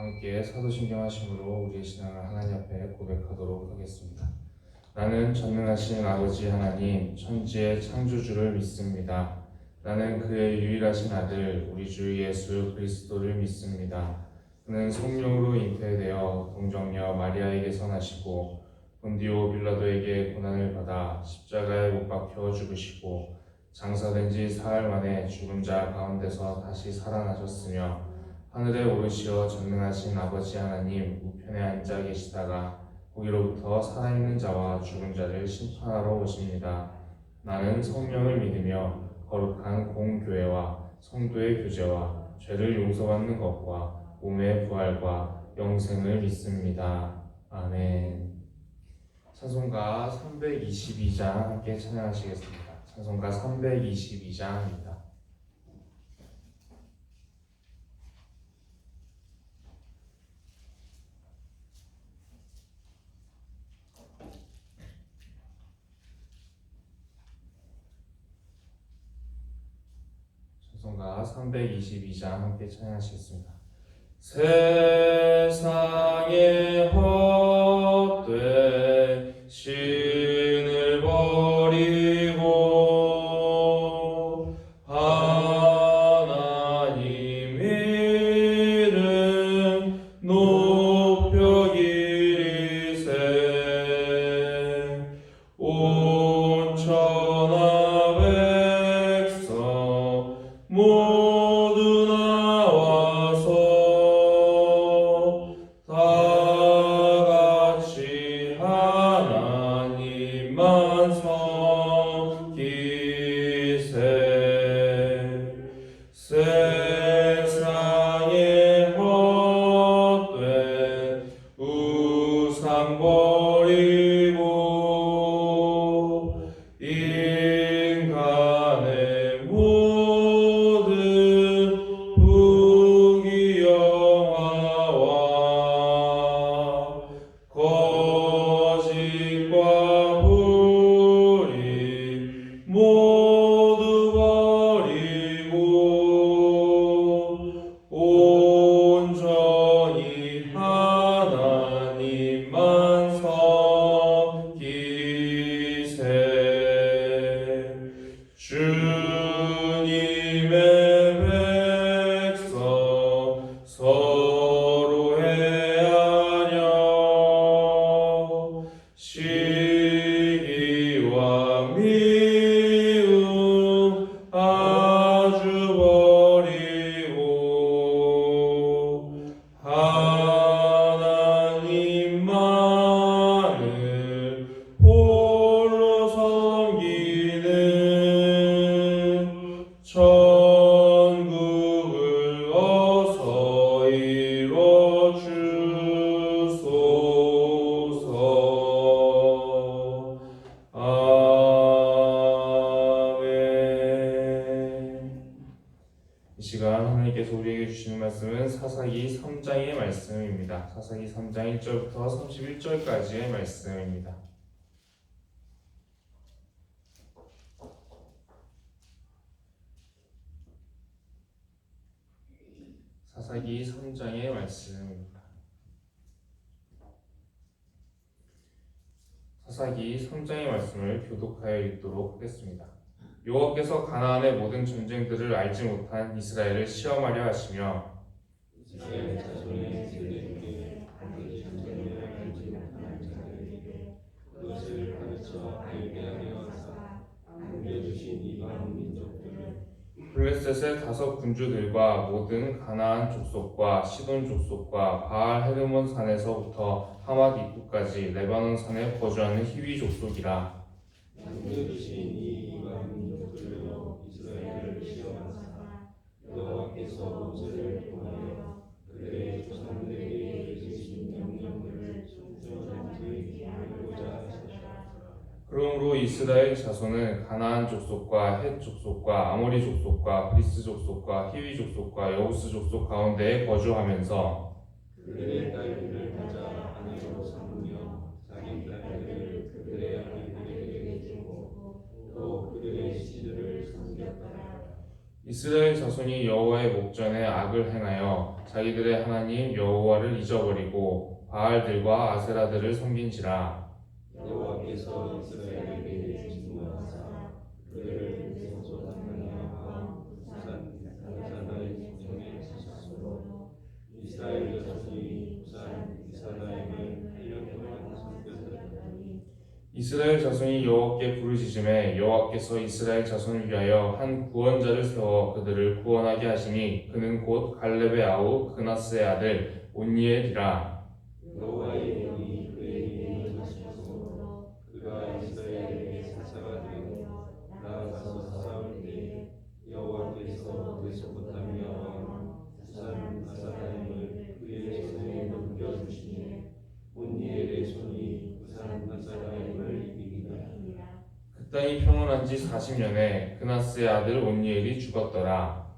함께 사도신경 하심으로 우리의 신앙을 하나님 앞에 고백하도록 하겠습니다. 나는 전능하신 아버지 하나님 천지의 창조주를 믿습니다. 나는 그의 유일하신 아들 우리 주 예수 그리스도를 믿습니다. 그는 성령으로 잉태되어 동정녀 마리아에게서 나시고 본디오 빌라도에게 고난을 받아 십자가에 못 박혀 죽으시고 장사된 지 사흘 만에 죽은 자 가운데서 다시 살아나셨으며 하늘에 오르시어 전능하신 아버지 하나님 우편에 앉아 계시다가 거기로부터 살아있는 자와 죽은 자를 심판하러 오십니다. 나는 성령을 믿으며 거룩한 공교회와 성도의 교제와 죄를 용서받는 것과 몸의 부활과 영생을 믿습니다. 아멘. 찬송가 322장 함께 찬양하시겠습니다. 찬송가 322장입니다. 찬송가 322장 함께 찬양하시겠습니다. 세상에 헛되 신을 버리고 하나님 이름 높여 기리세 온 천하 백성 모두 나와서 다같이 하나님만 섬기세 세상에 헛되 우상 버리고 인간의 모든 부귀영화와 거짓과 불의 모두 버리고 온전히 하나님만 섬기세 주님의 백성 서로 해하려 시기와 미움 아주 버리고 하나님만을 홀로 섬기는 천국을 어서 이뤄 주소서. 아멘. 이 시간 하나님께서 우리에게 주시는 말씀은 사사기 3장의 말씀입니다. 사사기 3장 1절부터 31절까지의 말씀입니다. 사사기 3장의 말씀입니다. 사사기 3장의 말씀을 교독하여 읽도록 하겠습니다. 여호와께서 가나안의 모든 전쟁들을 알지 못한 이스라엘을 시험하려 하시며 이스라엘 자손의 세대중에 아직 전쟁을 알지 못한 자들에게 그것을 가르쳐 알게 하려 하사 알려주신 이방 민족들을 블레셋의 다섯 군주들과 모든 가나안 족속과 시돈 족속과 바알 헤르몬 산에서부터 하맛 입구까지 레바논 산에 거주하는 히위 족속이라. 남겨주신 이 이방 민족들로 이스라엘을 시험하사 여호와께서 모세를 통하여 그의 조상들에게 주신 명령들을 순종하지 말고자 하셨다. 그러므로 이스라엘 자손은 가나안 족속과 헷 족속과 아모리 족속과 브리스 족속과 히위 족속과 여부스 족속 가운데에 거주하면서 그들의 딸들을 찾아 아내로 삼으며 자기 딸들을 그들의 아내들에게 주고 또 그들의 시들을 섬겼더라. 이스라엘 자손이 여호와의 목전에 악을 행하여 자기들의 하나님 여호와를 잊어버리고 바알들과 아세라들을 섬긴지라. 여호와께서 이스라엘에게 진노하사 그들을 메소포타미아 왕 부산 손에 사셨으므로 이스라엘 자손이 부산 이스라엘을 8년 동안 섬겼더니 이스라엘 자손이 여호와께 부르짖음에 여호와께서 이스라엘 자손을 위하여 한 구원자를 세워 그들을 구원하게 하시니 그는 곧 갈렙의 아우 그나스의 아들 온니엘이라. 여호와의 영이 그에게 임하셨으므로 그가 이스라엘에게 사사가 되어 나아가서 싸울 때에 여호와께서 메소포타미아 왕 부산 아사라임을 그의 손에 넘겨주시니 온니엘의 손이 부산 아사라임을 이기니라. 그 땅이 평온한 지 40년에 그나스의 아들 온니엘이 죽었더라.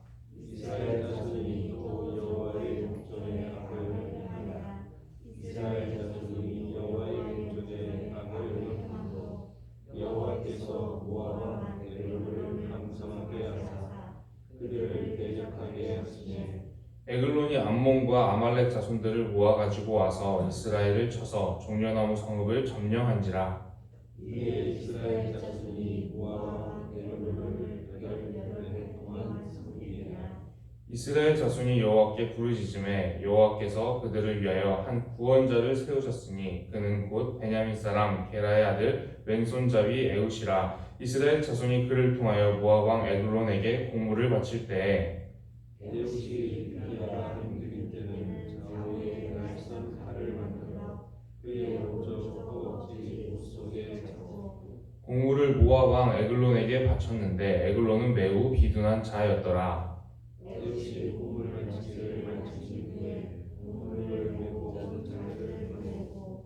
이스라엘 자손이 또 여호와의 목전에 악을 행하라. 이스라엘 자손이 여호와의 목전에 악을 행함으로 여호와께서 모압 에글론을 강성하게 하사 그들을 대적하게 하시니 에글론이 암몬과 아말렉 자손들을 모아가지고 와서 이스라엘을 쳐서 종려나무 성읍을 점령한지라. 이에 이스라엘 자손이 모압 에글론을 8년 동안 섬기니라. 이스라엘 자손이 여호와께 부르짖음에 여호와께서 그들을 위하여 한 구원자를 세우셨으니 그는 곧 베냐민 사람 게라의 아들 왼손잡이 에웃이라. 이스라엘 자손이 그를 통하여 모압 왕 에글론에게 공물을 바칠 때에 에웃이 유다라 힘들일 때는 좌우에 날선 칼을 만들어 그의 오른쪽 허벅지 옷 속에 차고 공물을 모압 왕 에글론에게 바쳤는데 에글론은 매우 비둔한 자였더라. 에웃이 공물 만지기를 만지신 후에 공물을 메고 자를 보내고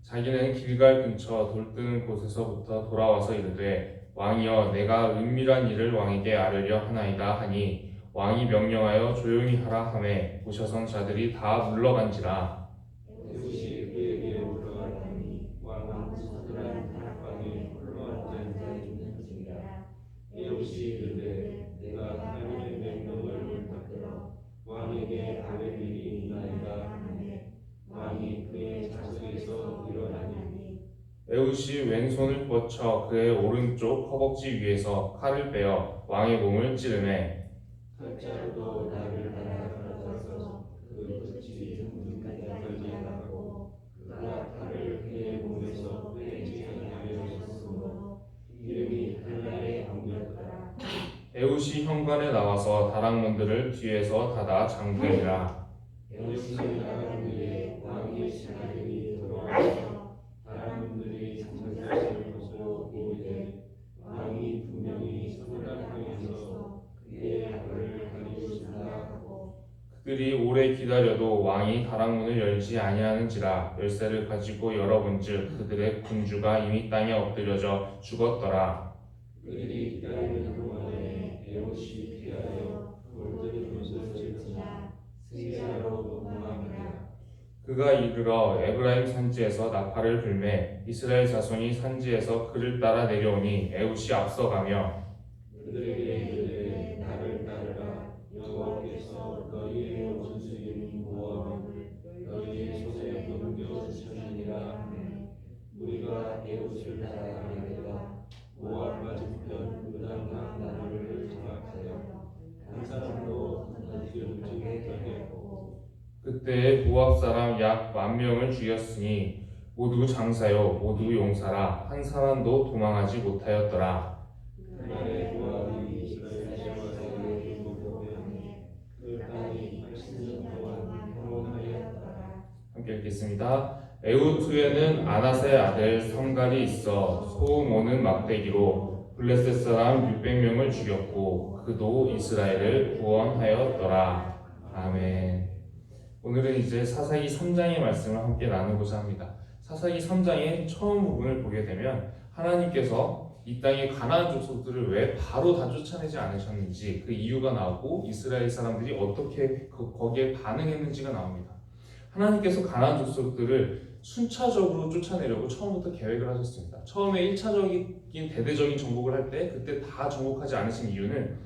자기는 길갈 근처 돌뜨는 곳에서부터 돌아와서 이르되 왕이여 내가 은밀한 일을 왕에게 아뢰려 하나이다 하니 왕이 명령하여 조용히 하라 하매 보셔선 자들이 다 물러간지라. 에웃이 그에게 물러가더니 왕은 서늘한 다락방에 홀로 앉아 있는지라. 에웃이 이르되 내가 하나님의 명령을 옳다들어 왕에게 아뢰 일이 있나이다 하매 왕이 그의 좌석에서 일어나니 에웃이 왼손을 뻗쳐 그의 오른쪽 허벅지 위에서 칼을 빼어 왕의 몸을 찌르매 칼자루도 나를 받아들어서 그 끝이 눈까지 나가고 그가 칼을 그의 몸에서 빼지 아니하였으므로 이름이 칼날에 옮겼더라. 에웃이 현관에 나와서 다락문들을 뒤에서 닫아 잠그니라. 에웃이 나간 후에 왕의 신하들이 들어와서 다락문들이 잠겼음을 보고 이르되 왕이 분명히 서늘한 땅에서 그의 악을 가리우신다 하고 그들이 오래 기다려도 왕이 다락문을 열지 아니하는지라. 열쇠를 가지고 열어본즉 그들의 군주가 이미 땅에 엎드려져 죽었더라. 그들이 기다리는 동안에 에옷이 피하여 돌뜨는 곳을 지나 시리아로 도망하니라. 그가 이르러 에브라임 산지에서 나팔을 불매 이스라엘 자손이 산지에서 그를 따라 내려오니 에웃이 앞서가며 그들에게 이르되 나를 따르라. 여호와께서 너희의 원수인 모압을 너희의 손에 넘겨주셨느니라 하매 우리가 에웃을 따라가려다가 모압 맞은편 요단강 나루를 장악하여 한 사람도 건너지 못하게 하고 그때 모압 사람 약 10,000명을 죽였으니 모두 장사요 모두 용사라 한 사람도 도망하지 못하였더라. 그날에 모압이 이스라엘 사람에게 공격하니 그 땅이 80년 동안 평온하였더라. 함께 읽겠습니다. 에웃 후에는 아낫의 아들 삼갈이 있어 소모는 막대기로 블레셋 사람 600명을 죽였고 그도 이스라엘을 구원하였더라. 아멘. 오늘은 이제 사사기 3장의 말씀을 함께 나누고자 합니다. 사사기 3장의 처음 부분을 보게 되면 하나님께서 이 땅의 가나안 족속들을 왜 바로 다 쫓아내지 않으셨는지 그 이유가 나오고 이스라엘 사람들이 어떻게 거기에 반응했는지가 나옵니다. 하나님께서 가나안 족속들을 순차적으로 쫓아내려고 처음부터 계획을 하셨습니다. 처음에 1차적인 대대적인 정복을 할 때 그때 다 정복하지 않으신 이유는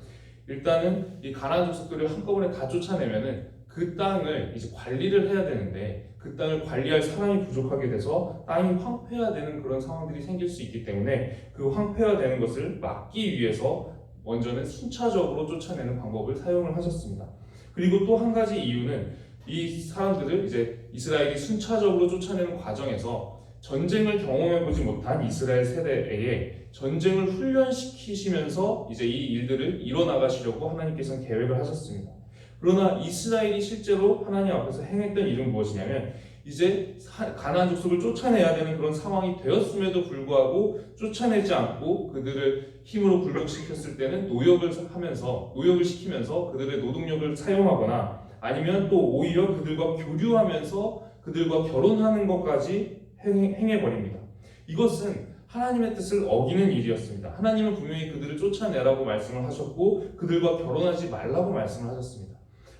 일단은 이 가나안 족속들을 한꺼번에 다 쫓아내면은 그 땅을 이제 관리를 해야 되는데 그 땅을 관리할 사람이 부족하게 돼서 땅이 황폐화되는 그런 상황들이 생길 수 있기 때문에 그 황폐화되는 것을 막기 위해서 먼저는 순차적으로 쫓아내는 방법을 사용을 하셨습니다. 그리고 또 한 가지 이유는 이 사람들을 이제 이스라엘이 순차적으로 쫓아내는 과정에서 전쟁을 경험해보지 못한 이스라엘 세대에 전쟁을 훈련시키시면서 이제 이 일들을 이뤄나가시려고 하나님께서는 계획을 하셨습니다. 그러나 이스라엘이 실제로 하나님 앞에서 행했던 일은 무엇이냐면 이제 가나안 족속을 쫓아내야 되는 그런 상황이 되었음에도 불구하고 쫓아내지 않고 그들을 힘으로 굴복시켰을 때는 노역을 시키면서 그들의 노동력을 사용하거나 아니면 또 오히려 그들과 교류하면서 그들과 결혼하는 것까지 행해버립니다. 이것은 하나님의 뜻을 어기는 일이었습니다. 하나님은 분명히 그들을 쫓아내라고 말씀을 하셨고 그들과 결혼하지 말라고 말씀을 하셨습니다.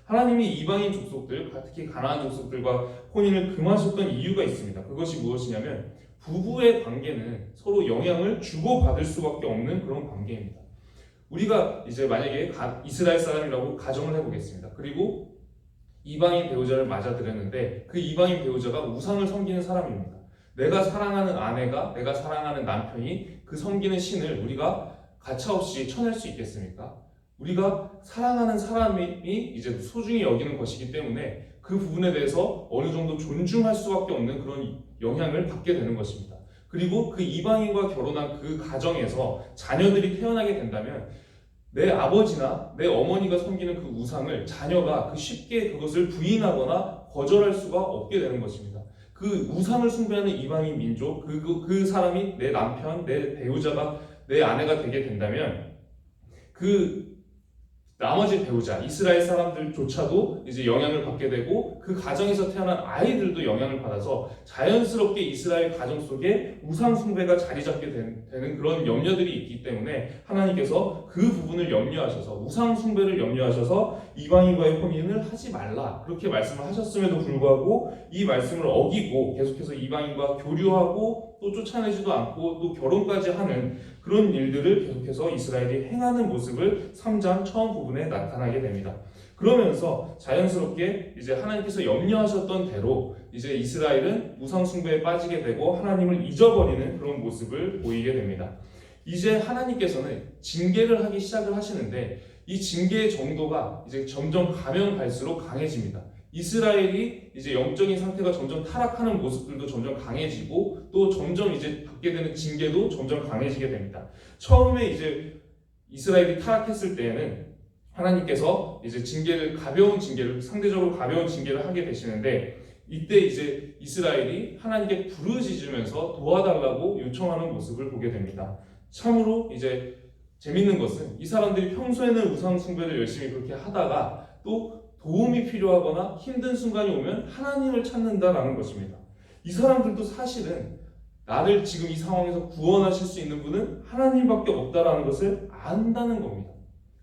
하나님이 이방인 족속들, 특히 가나안 족속들과 혼인을 금하셨던 이유가 있습니다. 그것이 무엇이냐면 부부의 관계는 서로 영향을 주고받을 수밖에 없는 그런 관계입니다. 우리가 이제 만약에 이스라엘 사람이라고 가정을 해보겠습니다. 그리고 이방인 배우자를 맞아들였는데 그 이방인 배우자가 우상을 섬기는 사람입니다. 내가 사랑하는 아내가, 내가 사랑하는 남편이 그 섬기는 신을 우리가 가차없이 쳐낼 수 있겠습니까? 우리가 사랑하는 사람이 이제 소중히 여기는 것이기 때문에 그 부분에 대해서 어느 정도 존중할 수밖에 없는 그런 영향을 받게 되는 것입니다. 그리고 그 이방인과 결혼한 그 가정에서 자녀들이 태어나게 된다면 내 아버지나 내 어머니가 섬기는 그 우상을 자녀가 쉽게 그것을 부인하거나 거절할 수가 없게 되는 것입니다. 그 우상을 숭배하는 이방인 민족, 그 사람이 내 남편, 내 배우자가 내 아내가 되게 된다면 그 나머지 배우자, 이스라엘 사람들조차도 이제 영향을 받게 되고 그 가정에서 태어난 아이들도 영향을 받아서 자연스럽게 이스라엘 가정 속에 우상 숭배가 자리 잡게 되는 그런 염려들이 있기 때문에 하나님께서 그 부분을 염려하셔서 우상 숭배를 염려하셔서 이방인과의 혼인을 하지 말라 그렇게 말씀을 하셨음에도 불구하고 이 말씀을 어기고 계속해서 이방인과 교류하고 또 쫓아내지도 않고 또 결혼까지 하는 그런 일들을 계속해서 이스라엘이 행하는 모습을 3장 처음 부분에 나타나게 됩니다. 그러면서 자연스럽게 이제 하나님께서 염려하셨던 대로 이제 이스라엘은 우상 숭배에 빠지게 되고 하나님을 잊어버리는 그런 모습을 보이게 됩니다. 이제 하나님께서는 징계를 하기 시작을 하시는데 이 징계의 정도가 이제 점점 가면 갈수록 강해집니다. 이스라엘이 이제 영적인 상태가 점점 타락하는 모습들도 점점 강해지고 또 점점 이제 받게 되는 징계도 점점 강해지게 됩니다. 처음에 이제 이스라엘이 타락했을 때에는 하나님께서 이제 상대적으로 가벼운 징계를 하게 되시는데 이때 이제 이스라엘이 하나님께 부르짖으면서 도와달라고 요청하는 모습을 보게 됩니다. 참으로 이제 재밌는 것은 이 사람들이 평소에는 우상 숭배를 열심히 그렇게 하다가 또 도움이 필요하거나 힘든 순간이 오면 하나님을 찾는다라는 것입니다. 이 사람들도 사실은 나를 지금 이 상황에서 구원하실 수 있는 분은 하나님밖에 없다라는 것을 안다는 겁니다.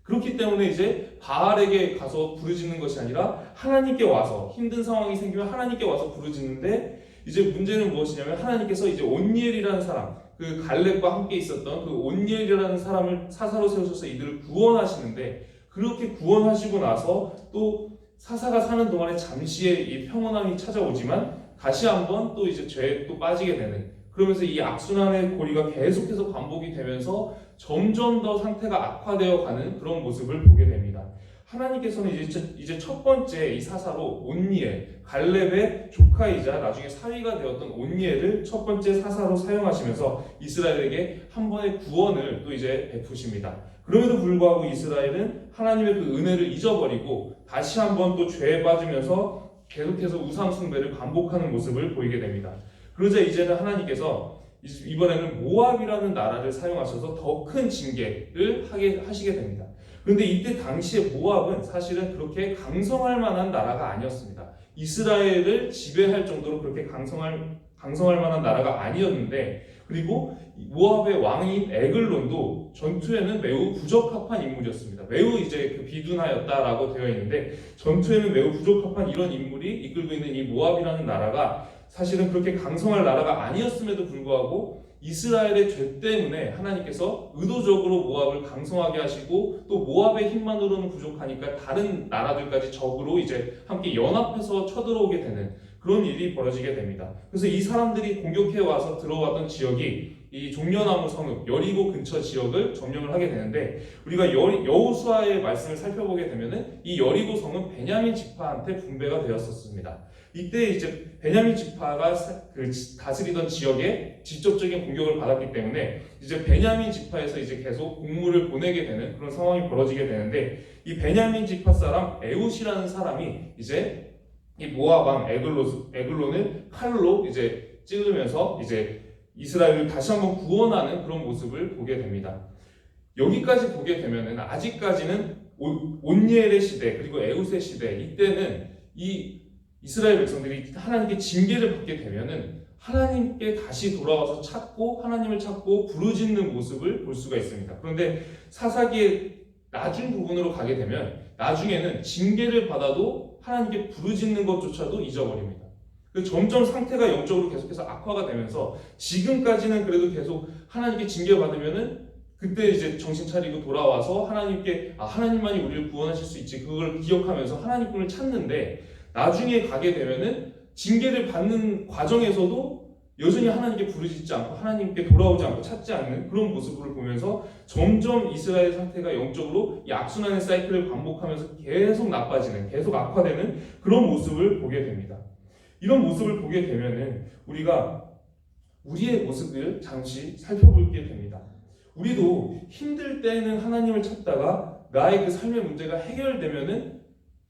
그렇기 때문에 이제 바알에게 가서 부르짖는 것이 아니라 하나님께 와서 힘든 상황이 생기면 하나님께 와서 부르짖는데 이제 문제는 무엇이냐면 하나님께서 이제 온니엘이라는 사람, 그 갈렙과 함께 있었던 그 온니엘이라는 사람을 사사로 세우셔서 이들을 구원하시는데 그렇게 구원하시고 나서 또 사사가 사는 동안에 잠시의 이 평온함이 찾아오지만 다시 한번 또 이제 죄에 또 빠지게 되는 그러면서 이 악순환의 고리가 계속해서 반복이 되면서 점점 더 상태가 악화되어 가는 그런 모습을 보게 됩니다. 하나님께서는 이제 첫 번째 이 사사로 온니엘, 갈렙의 조카이자 나중에 사위가 되었던 온니엘을 첫 번째 사사로 사용하시면서 이스라엘에게 한 번의 구원을 또 이제 베푸십니다. 그럼에도 불구하고 이스라엘은 하나님의 그 은혜를 잊어버리고 다시 한번 또 죄에 빠지면서 계속해서 우상 숭배를 반복하는 모습을 보이게 됩니다. 그러자 이제는 하나님께서 이번에는 모압이라는 나라를 사용하셔서 더 큰 징계를 하시게 됩니다. 그런데 이때 당시에 모압은 사실은 그렇게 강성할 만한 나라가 아니었습니다. 이스라엘을 지배할 정도로 그렇게 강성할 만한 나라가 아니었는데 그리고 모압의 왕인 에글론도 전투에는 매우 부적합한 인물이었습니다. 매우 이제 그 비둔하였다라고 되어 있는데 전투에는 매우 부적합한 이런 인물이 이끌고 있는 이 모압이라는 나라가 사실은 그렇게 강성할 나라가 아니었음에도 불구하고 이스라엘의 죄 때문에 하나님께서 의도적으로 모압을 강성하게 하시고 또 모압의 힘만으로는 부족하니까 다른 나라들까지 적으로 이제 함께 연합해서 쳐들어오게 되는 그런 일이 벌어지게 됩니다. 그래서 이 사람들이 공격해 와서 들어왔던 지역이 이 종려나무 성읍 여리고 근처 지역을 점령을 하게 되는데, 우리가 여호수아의 말씀을 살펴보게 되면은 이 여리고 성은 베냐민 지파한테 분배가 되었었습니다. 이때 이제 베냐민 지파가 그 다스리던 지역에 직접적인 공격을 받았기 때문에 이제 베냐민 지파에서 이제 계속 공무를 보내게 되는 그런 상황이 벌어지게 되는데, 이 베냐민 지파 사람 에훗이라는 사람이 이제 이 모압 왕 에글론을 칼로 이제 찌르면서 이제 이스라엘을 다시 한번 구원하는 그런 모습을 보게 됩니다. 여기까지 보게 되면은 아직까지는 온니엘의 시대 그리고 에훗의 시대, 이때는 이 이스라엘 백성들이 하나님께 징계를 받게 되면은 하나님께 다시 돌아와서 찾고 하나님을 찾고 부르짖는 모습을 볼 수가 있습니다. 그런데 사사기의 나중 부분으로 가게 되면 나중에는 징계를 받아도 하나님께 부르짖는 것조차도 잊어버립니다. 점점 상태가 영적으로 계속해서 악화가 되면서 지금까지는 그래도 계속 하나님께 징계받으면은 그때 이제 정신 차리고 돌아와서 하나님께 하나님만이 우리를 구원하실 수 있지, 그걸 기억하면서 하나님을 찾는데, 나중에 가게 되면은 징계를 받는 과정에서도 여전히 하나님께 부르짖지 않고 하나님께 돌아오지 않고 찾지 않는 그런 모습을 보면서 점점 이스라엘 상태가 영적으로 이 악순환의 사이클을 반복하면서 계속 나빠지는, 계속 악화되는 그런 모습을 보게 됩니다. 이런 모습을 보게 되면은 우리가 우리의 모습을 잠시 살펴보게 됩니다. 우리도 힘들 때는 하나님을 찾다가 나의 그 삶의 문제가 해결되면은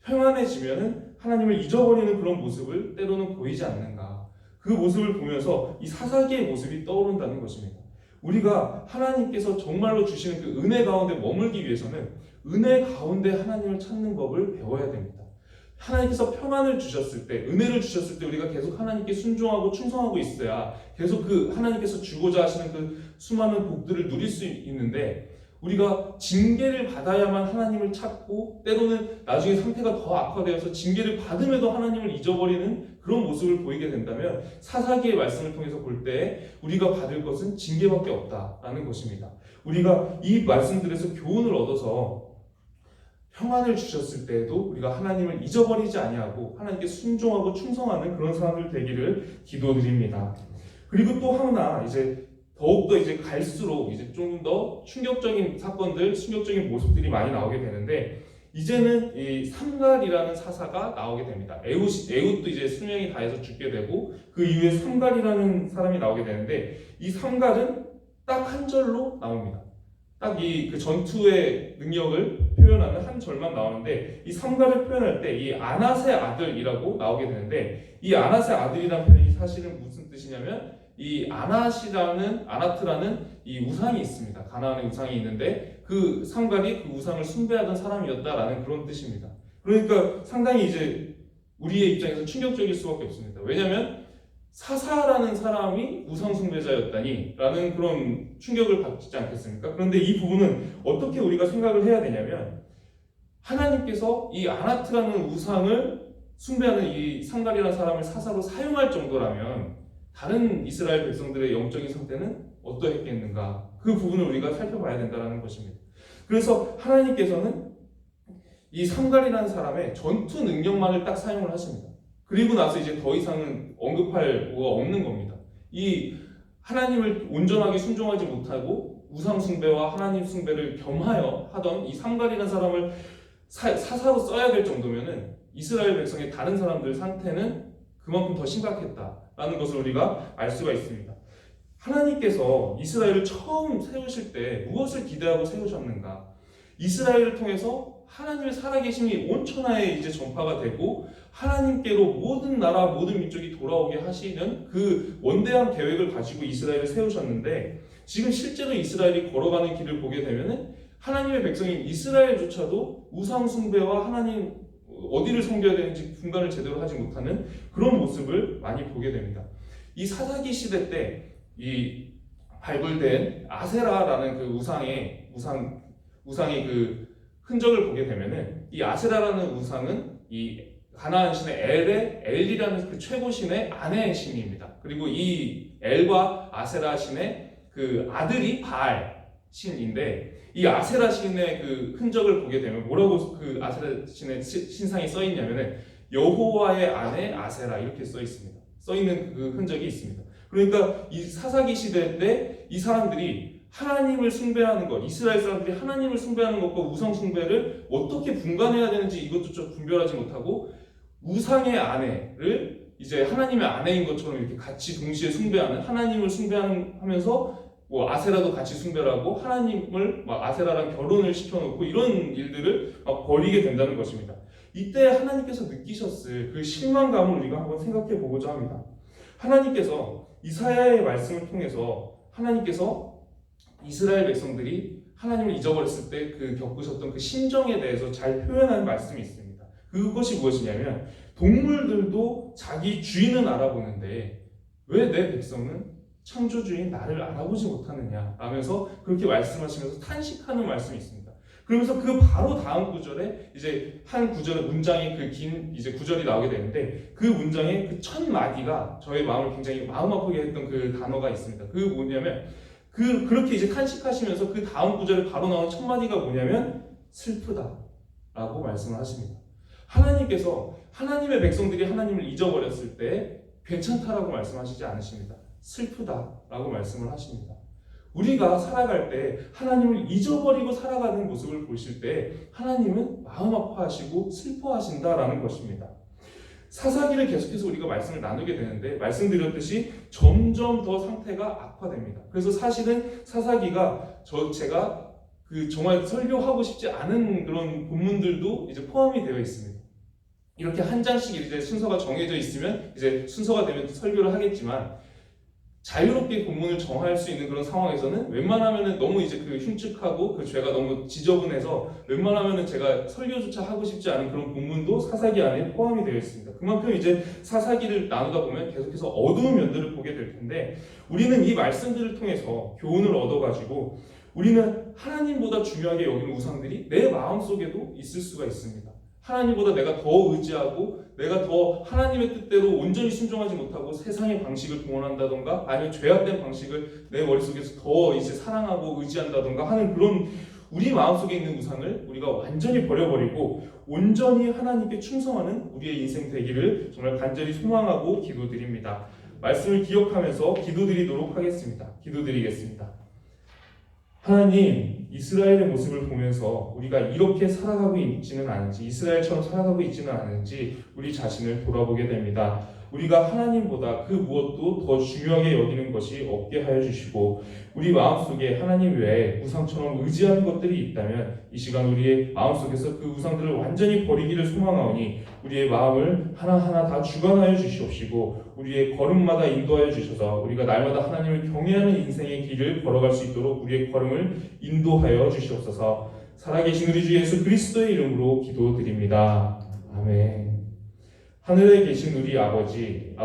평안해지면은 하나님을 잊어버리는 그런 모습을 때로는 보이지 않는가. 그 모습을 보면서 이 사사기의 모습이 떠오른다는 것입니다. 우리가 하나님께서 정말로 주시는 그 은혜 가운데 머물기 위해서는 은혜 가운데 하나님을 찾는 법을 배워야 됩니다. 하나님께서 평안을 주셨을 때, 은혜를 주셨을 때 우리가 계속 하나님께 순종하고 충성하고 있어야 계속 그 하나님께서 주고자 하시는 그 수많은 복들을 누릴 수 있는데, 우리가 징계를 받아야만 하나님을 찾고 때로는 나중에 상태가 더 악화되어서 징계를 받음에도 하나님을 잊어버리는 그런 모습을 보이게 된다면 사사기의 말씀을 통해서 볼 때 우리가 받을 것은 징계밖에 없다라는 것입니다. 우리가 이 말씀들에서 교훈을 얻어서 평안을 주셨을 때에도 우리가 하나님을 잊어버리지 아니하고 하나님께 순종하고 충성하는 그런 사람들 되기를 기도드립니다. 그리고 또 하나, 이제 더욱더 이제 갈수록 이제 좀 더 충격적인 사건들, 충격적인 모습들이 많이 나오게 되는데, 이제는 이 삼갈이라는 사사가 나오게 됩니다. 에훗도 이제 수명이 다해서 죽게 되고 그 이후에 삼갈이라는 사람이 나오게 되는데, 이 삼갈은 딱 한 절로 나옵니다. 딱 이 그 전투의 능력을 표현하는 한 절만 나오는데, 이 삼갈을 표현할 때 이 아낫의 아들이라고 나오게 되는데, 이 아낫의 아들이라는 표현이 사실은 무슨 뜻이냐면, 이 아나트라는 이 우상이 있습니다. 가나안의 우상이 있는데 그 삼갈이 그 우상을 숭배하던 사람이었다라는 그런 뜻입니다. 그러니까 상당히 이제 우리의 입장에서 충격적일 수밖에 없습니다. 왜냐하면 사사라는 사람이 우상 숭배자였다니 라는 그런 충격을 받지 않겠습니까? 그런데 이 부분은 어떻게 우리가 생각을 해야 되냐면, 하나님께서 이 아나트라는 우상을 숭배하는 이 삼갈이라는 사람을 사사로 사용할 정도라면 다른 이스라엘 백성들의 영적인 상태는 어떠했겠는가, 그 부분을 우리가 살펴봐야 된다는 것입니다. 그래서 하나님께서는 이 삼갈이라는 사람의 전투 능력만을 딱 사용을 하십니다. 그리고 나서 이제 더 이상은 언급할 뭐가 없는 겁니다. 이 하나님을 온전하게 순종하지 못하고 우상 숭배와 하나님 숭배를 겸하여 하던 이 삼갈이라는 사람을 사사로 써야 될 정도면은 이스라엘 백성의 다른 사람들 상태는 그만큼 더 심각했다라는 것을 우리가 알 수가 있습니다. 하나님께서 이스라엘을 처음 세우실 때 무엇을 기대하고 세우셨는가? 이스라엘을 통해서 하나님의 살아계심이 온 천하에 이제 전파가 되고 하나님께로 모든 나라 모든 민족이 돌아오게 하시는 그 원대한 계획을 가지고 이스라엘을 세우셨는데, 지금 실제로 이스라엘이 걸어가는 길을 보게 되면은 하나님의 백성인 이스라엘조차도 우상 숭배와 하나님 어디를 섬겨야 되는지 분간을 제대로 하지 못하는 그런 모습을 많이 보게 됩니다. 이 사사기 시대 때 이 발굴된 아세라라는 그 우상의 그 흔적을 보게 되면은, 이 아세라라는 우상은 이 가나안 신의 엘이라는 그 최고 신의 아내의 신입니다. 그리고 이 엘과 아세라 신의 그 아들이 바알 신인데 이 아세라 신의 그 흔적을 보게 되면 뭐라고 그 아세라 신의 신상이 써 있냐면은 여호와의 아내 아세라 이렇게 써 있습니다. 써 있는 그 흔적이 있습니다. 그러니까 이 사사기 시대 때 이 사람들이 하나님을 숭배하는 것, 이스라엘 사람들이 하나님을 숭배하는 것과 우상 숭배를 어떻게 분간해야 되는지 이것도 좀 분별하지 못하고 우상의 아내를 이제 하나님의 아내인 것처럼 이렇게 같이 동시에 숭배하는, 하나님을 숭배하면서 뭐 아세라도 같이 숭배하고 하나님을 막 아세라랑 결혼을 시켜놓고 이런 일들을 막 벌이게 된다는 것입니다. 이때 하나님께서 느끼셨을 그 실망감을 우리가 한번 생각해 보고자 합니다. 하나님께서 이사야의 말씀을 통해서 하나님께서 이스라엘 백성들이 하나님을 잊어버렸을 때 그 겪으셨던 그 심정에 대해서 잘 표현한 말씀이 있습니다. 그것이 무엇이냐면 동물들도 자기 주인은 알아보는데 왜 내 백성은 창조주인 나를 알아보지 못하느냐 라면서 그렇게 말씀하시면서 탄식하는 말씀이 있습니다. 그러면서 그 바로 다음 구절에 이제 한 구절의 문장이 그 긴 이제 구절이 나오게 되는데 그 문장의 그 첫 마디가 저의 마음을 굉장히 마음 아프게 했던 그 단어가 있습니다. 그 뭐냐면 그렇게 이제 탄식하시면서 그 다음 구절에 바로 나오는 첫 마디가 뭐냐면 슬프다라고 말씀을 하십니다. 하나님께서 하나님의 백성들이 하나님을 잊어버렸을 때 괜찮다라고 말씀하시지 않으십니다. 슬프다라고 말씀을 하십니다. 우리가 살아갈 때 하나님을 잊어버리고 살아가는 모습을 보실 때 하나님은 마음 아파하시고 슬퍼하신다라는 것입니다. 사사기를 계속해서 우리가 말씀을 나누게 되는데 말씀드렸듯이 점점 더 상태가 악화됩니다. 그래서 사실은 사사기가 제가 정말 설교하고 싶지 않은 그런 본문들도 이제 포함이 되어 있습니다. 이렇게 한 장씩 이제 순서가 정해져 있으면 이제 순서가 되면 설교를 하겠지만 자유롭게 본문을 정할 수 있는 그런 상황에서는 웬만하면은 너무 이제 흉측하고 그 죄가 너무 지저분해서 웬만하면은 제가 설교조차 하고 싶지 않은 그런 본문도 사사기 안에 포함이 되어 있습니다. 그만큼 이제 사사기를 나누다 보면 계속해서 어두운 면들을 보게 될 텐데 우리는 이 말씀들을 통해서 교훈을 얻어가지고 우리는 하나님보다 중요하게 여기는 우상들이 내 마음속에도 있을 수가 있습니다. 하나님보다 내가 더 의지하고 내가 더 하나님의 뜻대로 온전히 순종하지 못하고 세상의 방식을 동원한다던가 아니면 죄악된 방식을 내 머릿속에서 더 이제 사랑하고 의지한다던가 하는 그런 우리 마음속에 있는 우상을 우리가 완전히 버려버리고 온전히 하나님께 충성하는 우리의 인생 되기를 정말 간절히 소망하고 기도드립니다. 말씀을 기억하면서 기도드리도록 하겠습니다. 기도드리겠습니다. 하나님, 이스라엘의 모습을 보면서 우리가 이렇게 살아가고 있지는 않은지, 이스라엘처럼 살아가고 있지는 않은지 우리 자신을 돌아보게 됩니다. 우리가 하나님보다 그 무엇도 더 중요하게 여기는 것이 없게 하여 주시고 우리 마음속에 하나님 외에 우상처럼 의지하는 것들이 있다면 이 시간 우리의 마음속에서 그 우상들을 완전히 버리기를 소망하오니 우리의 마음을 하나하나 다 주관하여 주시옵시고 우리의 걸음마다 인도하여 주셔서 우리가 날마다 하나님을 경외하는 인생의 길을 걸어갈 수 있도록 우리의 걸음을 인도하여 주시옵소서. 살아계신 우리 주 예수 그리스도의 이름으로 기도드립니다. 아멘. 하늘에 계신 우리 아버지의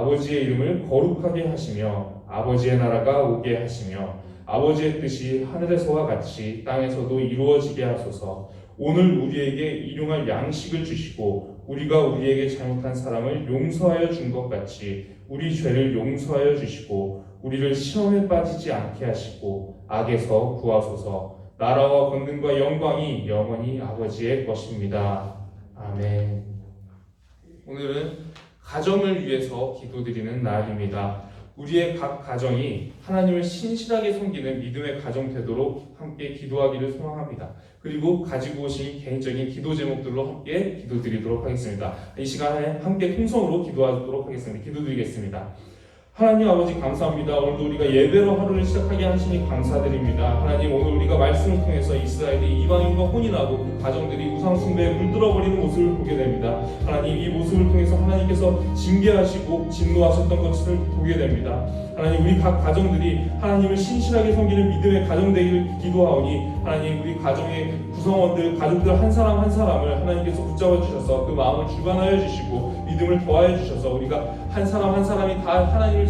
이름을 거룩하게 하시며 아버지의 나라가 오게 하시며 아버지의 뜻이 하늘에서와 같이 땅에서도 이루어지게 하소서. 오늘 우리에게 일용할 양식을 주시고 우리가 우리에게 잘못한 사람을 용서하여 준 것 같이 우리 죄를 용서하여 주시고 우리를 시험에 빠지지 않게 하시고 악에서 구하소서. 나라와 권능과 영광이 영원히 아버지의 것입니다. 아멘. 오늘은 가정을 위해서 기도드리는 날입니다. 우리의 각 가정이 하나님을 신실하게 섬기는 믿음의 가정 되도록 함께 기도하기를 소망합니다. 그리고 가지고 오신 개인적인 기도 제목들로 함께 기도드리도록 하겠습니다. 이 시간에 함께 통성으로 기도하도록 하겠습니다. 기도드리겠습니다. 하나님 아버지 감사합니다. 오늘도 우리가 예배로 하루를 시작하게 하시니 감사드립니다. 하나님 오늘 우리가 말씀을 통해서 이스라엘이 이방인과 혼인하고 그 가정들이 우상 숭배에 물들어버리는 모습을 보게 됩니다. 하나님 이 모습을 통해서 하나님께서 징계하시고 진노하셨던 것을 보게 됩니다. 하나님 우리 각 가정들이 하나님을 신실하게 섬기는 믿음의 가정 되기를 기도하오니 하나님 우리 가정의 구성원들 가족들 한 사람 한 사람을 하나님께서 붙잡아 주셔서 그 마음을 주관하여 주시고 믿음을 더하여 주셔서 우리가 한 사람 한 사람이 다 하나님을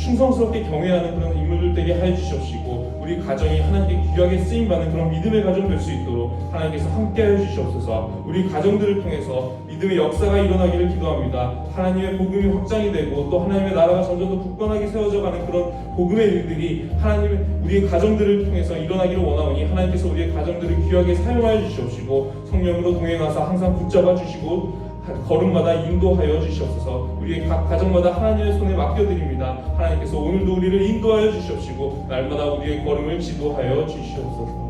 충성스럽게 경외하는 그런 인물들 되게 하여 주시옵시고 우리 가정이 하나님께 귀하게 쓰임받는 그런 믿음의 가정 될 수 있도록 하나님께서 함께 하여 주시옵소서. 우리 가정들을 통해서 믿음의 역사가 일어나기를 기도합니다. 하나님의 복음이 확장이 되고 또 하나님의 나라가 점점 더 굳건하게 세워져 가는 그런 복음의 일들이 하나님 우리의 가정들을 통해서 일어나기를 원하오니 하나님께서 우리의 가정들을 귀하게 사용하여 주시옵시고 성령으로 동행하사 항상 붙잡아 주시고 걸음마다 인도하여 주시옵소서. 우리의 각 가정마다 하나님의 손에 맡겨드립니다. 하나님께서 오늘도 우리를 인도하여 주시옵시고 날마다 우리의 걸음을 지도하여 주시옵소서.